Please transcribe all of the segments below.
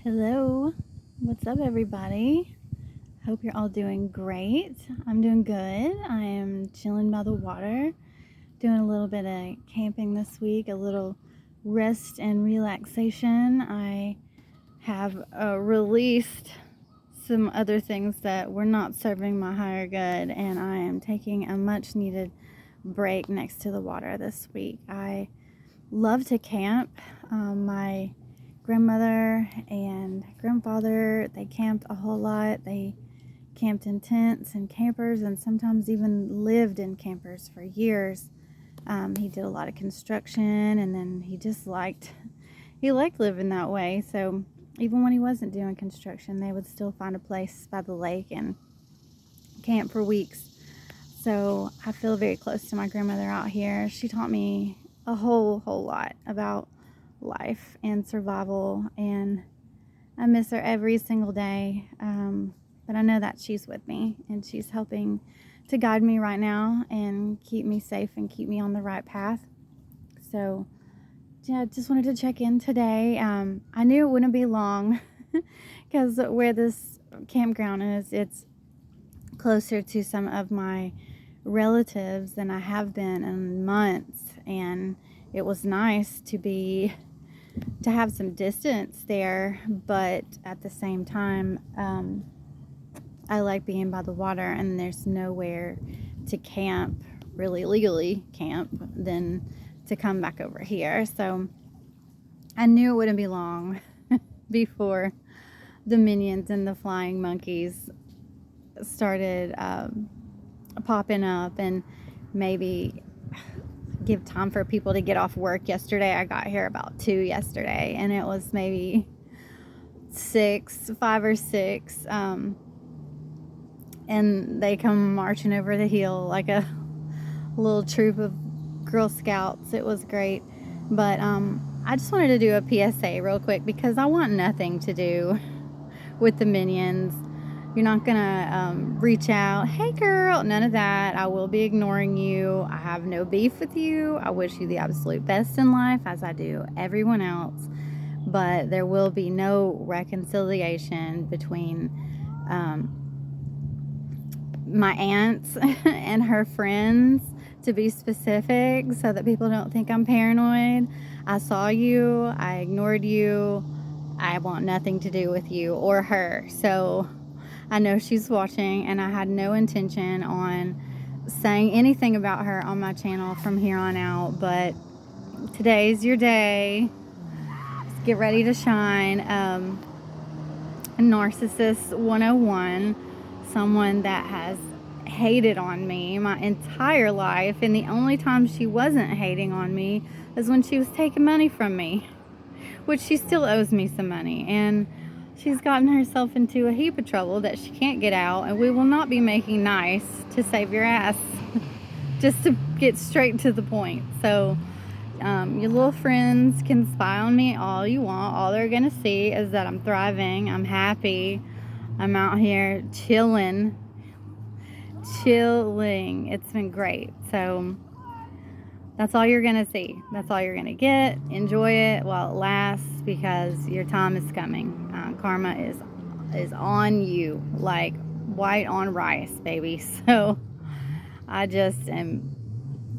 Hello, what's up, everybody? Hope you're all doing great. I'm doing good. I am chilling by the water, doing a little bit of camping this week, a little rest and relaxation. I have released some other things that were not serving my higher good, and I am taking a much needed break next to the water this week. I love to camp. My grandmother and grandfather, they camped a whole lot. They camped in tents and campers, and sometimes even lived in campers for years. He did a lot of construction, and then he liked living that way. So even when he wasn't doing construction, they would still find a place by the lake and camp for weeks. So I feel very close to my grandmother out here. She taught me a whole lot about life and survival, and I miss her every single day. But I know that she's with me, and she's helping to guide me right now and keep me safe and keep me on the right path. So yeah, just wanted to check in today. I knew it wouldn't be long because where this campground is, it's closer to some of my relatives than I have been in months, and it was nice to have some distance there, but at the same time, I like being by the water, and there's nowhere to camp, really legally camp, than to come back over here. So I knew it wouldn't be long before the minions and the flying monkeys started popping up, and maybe give time for people to get off work. Yesterday, I got here about 2 yesterday, and it was maybe 5 or 6, and they come marching over the hill like a little troop of Girl Scouts. It was great. But I just wanted to do a PSA real quick, because I want nothing to do with the minions. You're not gonna reach out, hey girl, none of that. I will be ignoring you. I have no beef with you. I wish you the absolute best in life, as I do everyone else. But there will be no reconciliation between my aunt and her friends, to be specific, so that people don't think I'm paranoid. I saw you. I ignored you. I want nothing to do with you or her. So I know she's watching, and I had no intention on saying anything about her on my channel from here on out, but today's your day. Let's get ready to shine. Narcissist 101, someone that has hated on me my entire life, and the only time she wasn't hating on me is when she was taking money from me, which she still owes me some money, and she's gotten herself into a heap of trouble that she can't get out, and we will not be making nice to save your ass. Just to get straight to the point. So your little friends can spy on me all you want. All they're gonna see is that I'm thriving, I'm happy, I'm out here chilling. It's been great. So that's all you're gonna see. That's all you're gonna get. Enjoy it while it lasts, because your time is coming. Karma is on you like white on rice, baby. So I just am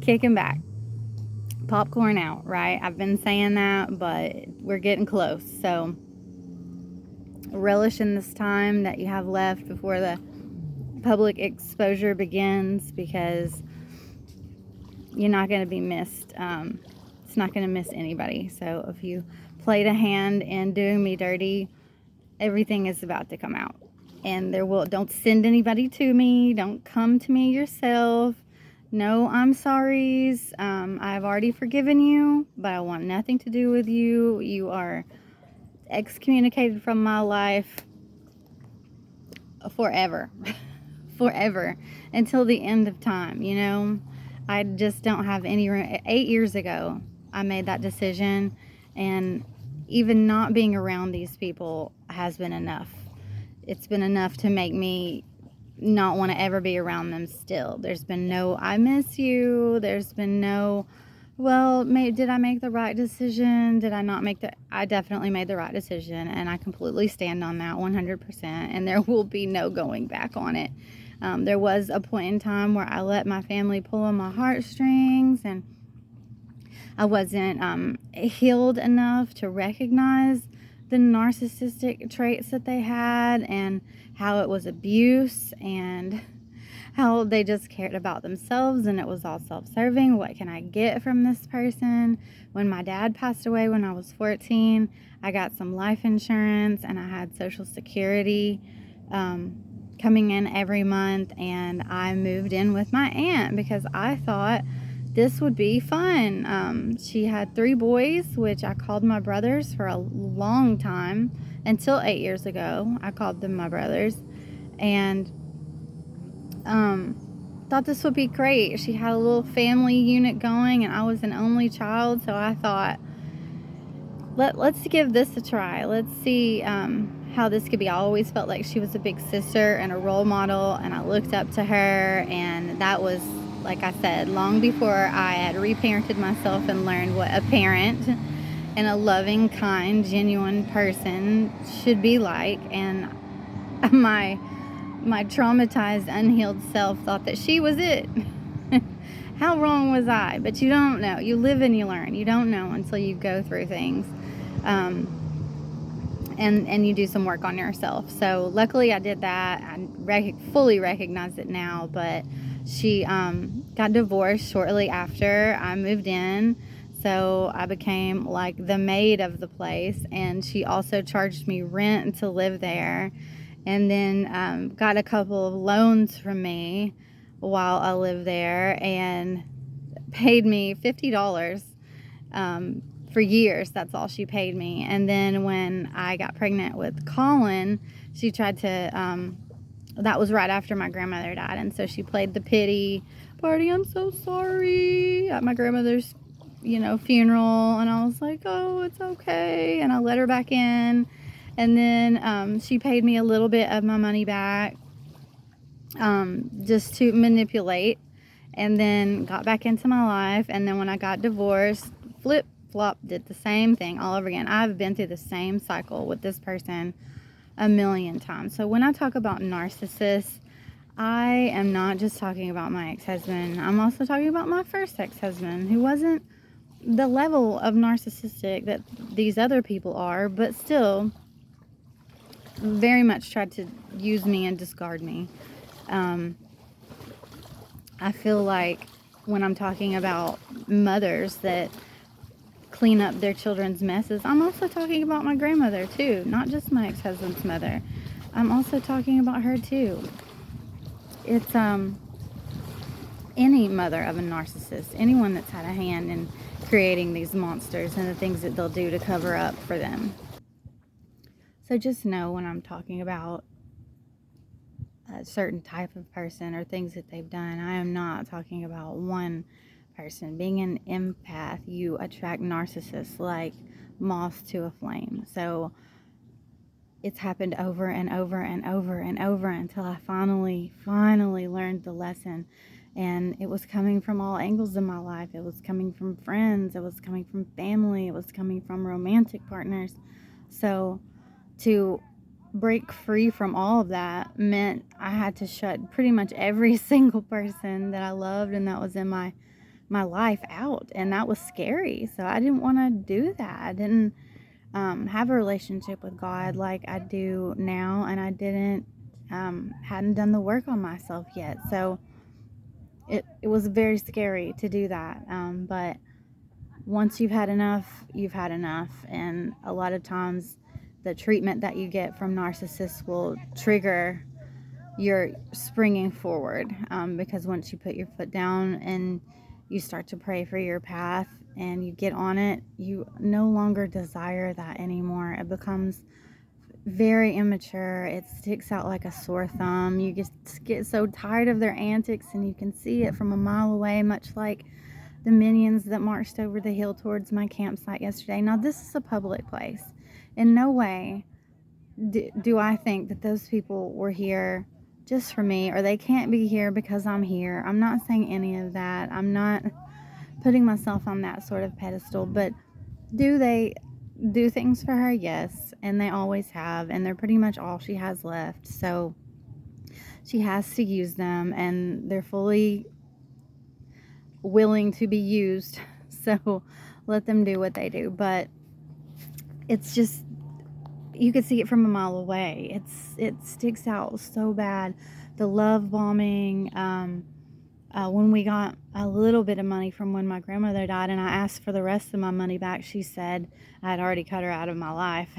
kicking back, popcorn out, right? I've been saying that, but we're getting close. So relish in this time that you have left before the public exposure begins, because you're not going to be missed. It's not going to miss anybody. So if you played a hand in doing me dirty, everything is about to come out. And don't send anybody to me. Don't come to me yourself. No, I'm sorries. I've already forgiven you, but I want nothing to do with you. You are excommunicated from my life forever. Forever. Until the end of time, you know? I just don't have any room. 8 years ago, I made that decision, and even not being around these people has been enough. It's been enough to make me not want to ever be around them still. There's been no I miss you. There's been no Well, did I make the right decision? Did I not make I definitely made the right decision, and I completely stand on that 100%, and there will be no going back on it. There was a point in time where I let my family pull on my heartstrings, and I wasn't healed enough to recognize the narcissistic traits that they had, and how it was abuse, and how they just cared about themselves, and it was all self-serving. What can I get from this person? When my dad passed away when I was 14, I got some life insurance, and I had Social Security coming in every month, and I moved in with my aunt because I thought this would be fun. She had 3 boys, which I called my brothers for a long time, until 8 years ago. I called them my brothers, and thought this would be great. She had a little family unit going, and I was an only child, so I thought, let's give this a try. Let's see how this could be. I always felt like she was a big sister and a role model, and I looked up to her, and that was, like I said, long before I had reparented myself and learned what a parent and a loving, kind, genuine person should be like. And my traumatized, unhealed self thought that she was it. How wrong was I? But you don't know. You live and you learn. You don't know until you go through things. And you do some work on yourself. So luckily I did that. I fully recognize it now. But she got divorced shortly after I moved in. So I became like the maid of the place. And she also charged me rent to live there. And then got a couple of loans from me while I lived there, and paid me $50 for years. That's all she paid me. And then when I got pregnant with Colin, she tried to, that was right after my grandmother died, and so she played the pity party, I'm so sorry, at my grandmother's, funeral. And I was like, oh, it's okay. And I let her back in. And then she paid me a little bit of my money back, just to manipulate, and then got back into my life. And then when I got divorced, flip flop, did the same thing all over again. I've been through the same cycle with this person a million times. So when I talk about narcissists, I am not just talking about my ex-husband. I'm also talking about my first ex-husband, who wasn't the level of narcissistic that these other people are, but still very much tried to use me and discard me. I feel like when I'm talking about mothers that clean up their children's messes, I'm also talking about my grandmother too, not just my ex-husband's mother. I'm also talking about her too. It's any mother of a narcissist, anyone that's had a hand in creating these monsters and the things that they'll do to cover up for them. So just know when I'm talking about a certain type of person or things that they've done, I am not talking about one person. Being an empath, you attract narcissists like moths to a flame. So it's happened over and over and over and over until I finally learned the lesson. And it was coming from all angles of my life. It was coming from friends, it was coming from family, it was coming from romantic partners. So to break free from all of that meant I had to shut pretty much every single person that I loved and that was in my life out, and that was scary. So I didn't want to do that. I didn't have a relationship with God like I do now, and I hadn't done the work on myself yet. So it was very scary to do that. But once you've had enough, you've had enough. And a lot of times the treatment that you get from narcissists will trigger your springing forward, because once you put your foot down and you start to pray for your path and you get on it, you no longer desire that anymore. It becomes very immature. It sticks out like a sore thumb. You just get so tired of their antics, and you can see it from a mile away, much like the minions that marched over the hill towards my campsite yesterday. Now, this is a public place. In no way do I think that those people were here just for me, or they can't be here because I'm here. I'm not saying any of that. I'm not putting myself on that sort of pedestal, but do they do things for her? Yes, and they always have, and they're pretty much all she has left. So she has to use them, and they're fully willing to be used. So let them do what they do. But it's just, you could see it from a mile away. It sticks out so bad. The love bombing. When we got a little bit of money from when my grandmother died, and I asked for the rest of my money back, she said I had already cut her out of my life.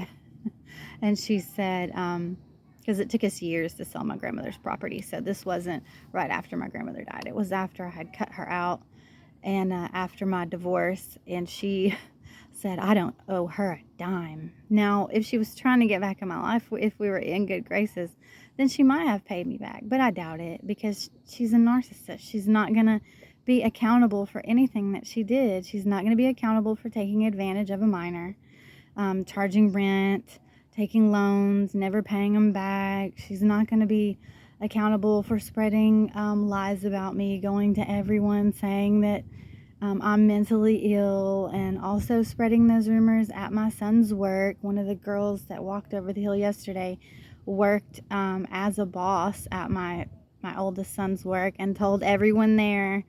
And she said, because it took us years to sell my grandmother's property, so this wasn't right after my grandmother died. It was after I had cut her out, and after my divorce, and she said, I don't owe her a dime. Now, if she was trying to get back in my life, if we were in good graces, then she might have paid me back. But I doubt it, because she's a narcissist. She's not going to be accountable for anything that she did. She's not going to be accountable for taking advantage of a minor, charging rent, taking loans, never paying them back. She's not going to be accountable for spreading lies about me, going to everyone saying that I'm mentally ill, and also spreading those rumors at my son's work. One of the girls that walked over the hill yesterday worked as a boss at my oldest son's work, and told everyone there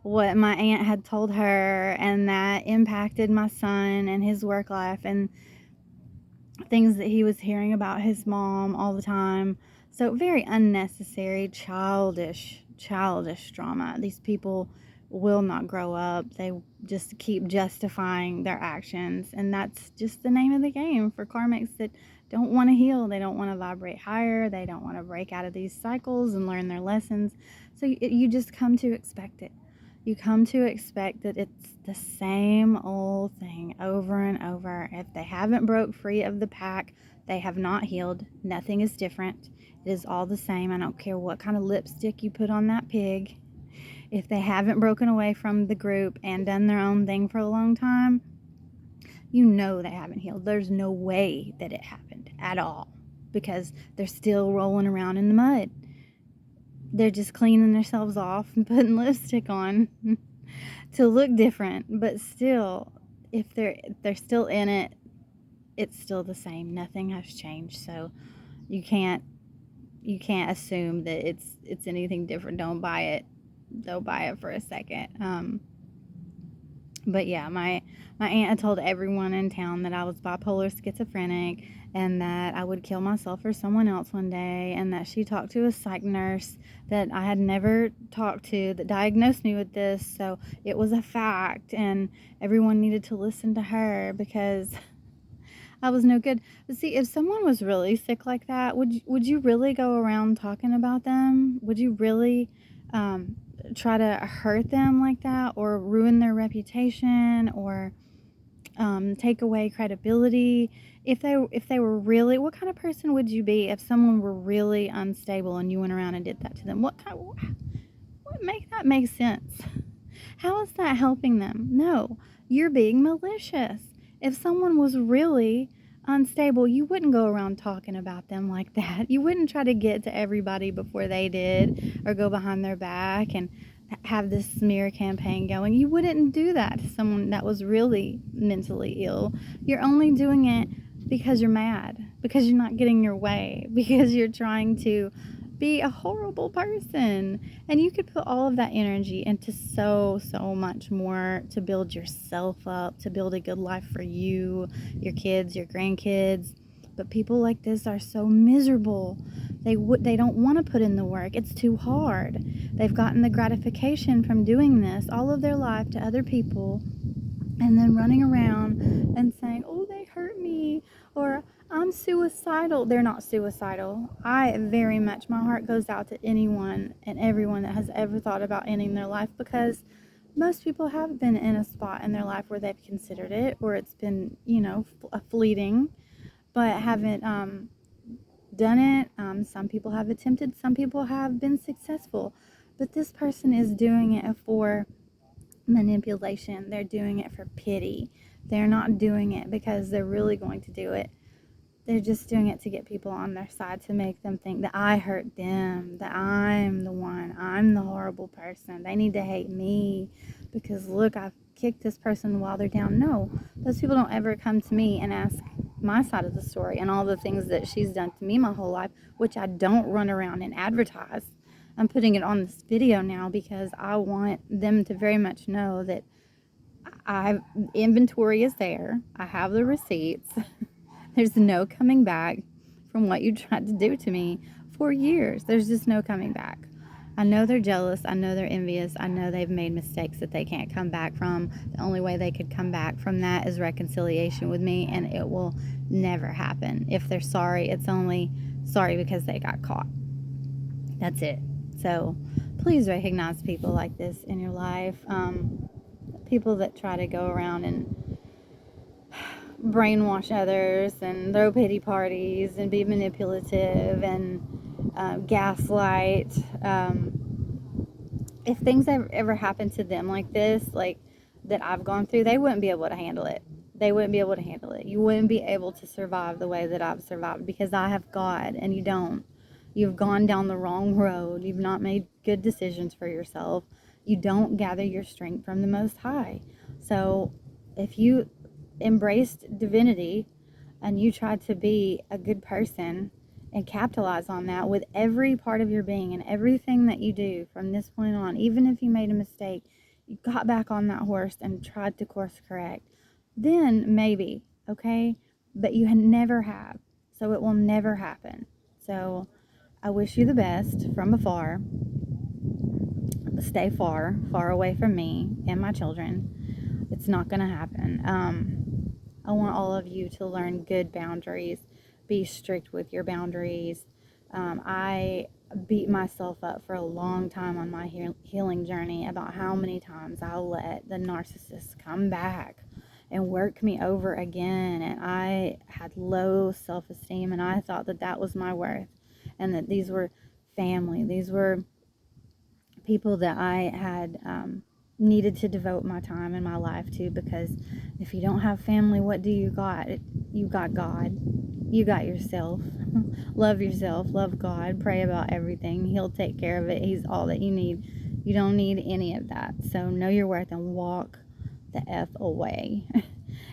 what my aunt had told her, and that impacted my son and his work life, and things that he was hearing about his mom all the time. So very unnecessary, childish drama. These people will not grow up. They just keep justifying their actions, and that's just the name of the game for karmics that don't want to heal. They don't want to vibrate higher. They don't want to break out of these cycles and learn their lessons. So you just come to expect it. You come to expect that it's the same old thing over and over. If they haven't broke free of the pack, they have not healed. Nothing is different. It is all the same. I don't care what kind of lipstick you put on that pig. If they haven't broken away from the group and done their own thing for a long time, you know they haven't healed. There's no way that it happened at all, because they're still rolling around in the mud. They're just cleaning themselves off and putting lipstick on to look different. But still, if they're still in it, it's still the same. Nothing has changed. So you can't assume that it's anything different. Don't buy it. Don't buy it for a second. But yeah, my aunt had told everyone in town that I was bipolar schizophrenic, and that I would kill myself for someone else one day, and that she talked to a psych nurse that I had never talked to that diagnosed me with this. So it was a fact, and everyone needed to listen to her because I was no good. But see, if someone was really sick like that, would you really go around talking about them? Would you really try to hurt them like that, or ruin their reputation, or take away credibility? If they were really, what kind of person would you be if someone were really unstable and you went around and did that to them? What make that make sense? How is that helping them? No, you're being malicious. If someone was really unstable, you wouldn't go around talking about them like that. You wouldn't try to get to everybody before they did, or go behind their back and have this smear campaign going. You wouldn't do that to someone that was really mentally ill. You're only doing it because you're mad, because you're not getting your way, because you're trying to be a horrible person. And you could put all of that energy into so much more to build yourself up, to build a good life for you, your kids, your grandkids. But people like this are so miserable. They don't want to put in the work. It's too hard. They've gotten the gratification from doing this all of their life to other people, and then running around and saying, oh, they hurt me, or I'm suicidal. They're not suicidal. My heart goes out to anyone and everyone that has ever thought about ending their life, because most people have been in a spot in their life where they've considered it, or it's been, a fleeting, but haven't done it. Some people have attempted, some people have been successful, but this person is doing it for manipulation. They're doing it for pity. They're not doing it because they're really going to do it. They're just doing it to get people on their side, to make them think that I hurt them, that I'm the one, I'm the horrible person. They need to hate me because look, kick this person while they're down. No, those people don't ever come to me and ask my side of the story and all the things that she's done to me my whole life, which I don't run around and advertise. I'm putting it on this video now because I want them to very much know that inventory is there. I have the receipts. There's no coming back from what you tried to do to me for years. There's just no coming back. I know they're jealous. I know they're envious. I know they've made mistakes that they can't come back from. The only way they could come back from that is reconciliation with me, and it will never happen. If they're sorry, it's only sorry because they got caught. That's it. So please recognize people like this in your life. People that try to go around and brainwash others and throw pity parties and be manipulative and gaslight. If things ever happen to them like this, like that I've gone through, they wouldn't be able to handle it. They wouldn't be able to handle it. You wouldn't be able to survive the way that I've survived because I have God and you don't. You've gone down the wrong road. You've not made good decisions for yourself. You don't gather your strength from the Most High. So if you embraced divinity and you tried to be a good person and capitalize on that with every part of your being and everything that you do from this point on, even if you made a mistake, you got back on that horse and tried to course correct, then maybe, okay? But you never have. So it will never happen. So I wish you the best from afar. Stay far, far away from me and my children. It's not going to happen. I want all of you to learn good boundaries. Be strict with your boundaries. I beat myself up for a long time on my healing journey about how many times I let the narcissist come back and work me over again. And I had low self-esteem, and I thought that that was my worth, and that these were family. These were people that I had needed to devote my time and my life to, because if you don't have family, what do you got? You got God. You got yourself. Love yourself. Love God. Pray about everything. He'll take care of it. He's all that you need. You don't need any of that. So know your worth and walk the F away.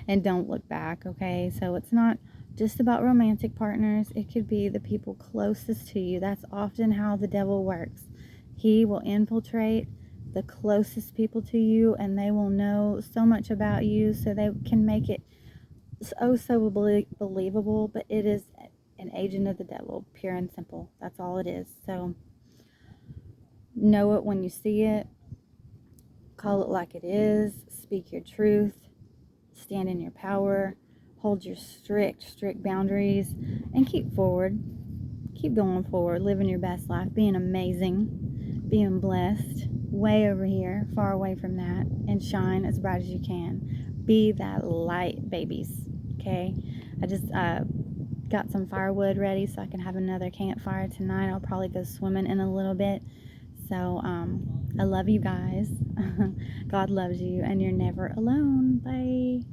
And don't look back, okay? So it's not just about romantic partners. It could be the people closest to you. That's often how the devil works. He will infiltrate the closest people to you, and they will know so much about you, so they can make it so believable. But it is an agent of the devil, pure and simple. That's all it is. So know it when you see it. Call it like it is. Speak your truth. Stand in your power. Hold your strict boundaries, and keep forward. Keep going forward, living your best life, being amazing, being blessed, way over here, far away from that, and shine as bright as you can. Be that light, babies, okay? I just got some firewood ready so I can have another campfire tonight. I'll probably go swimming in a little bit. So I love you guys. God loves you, and you're never alone. Bye.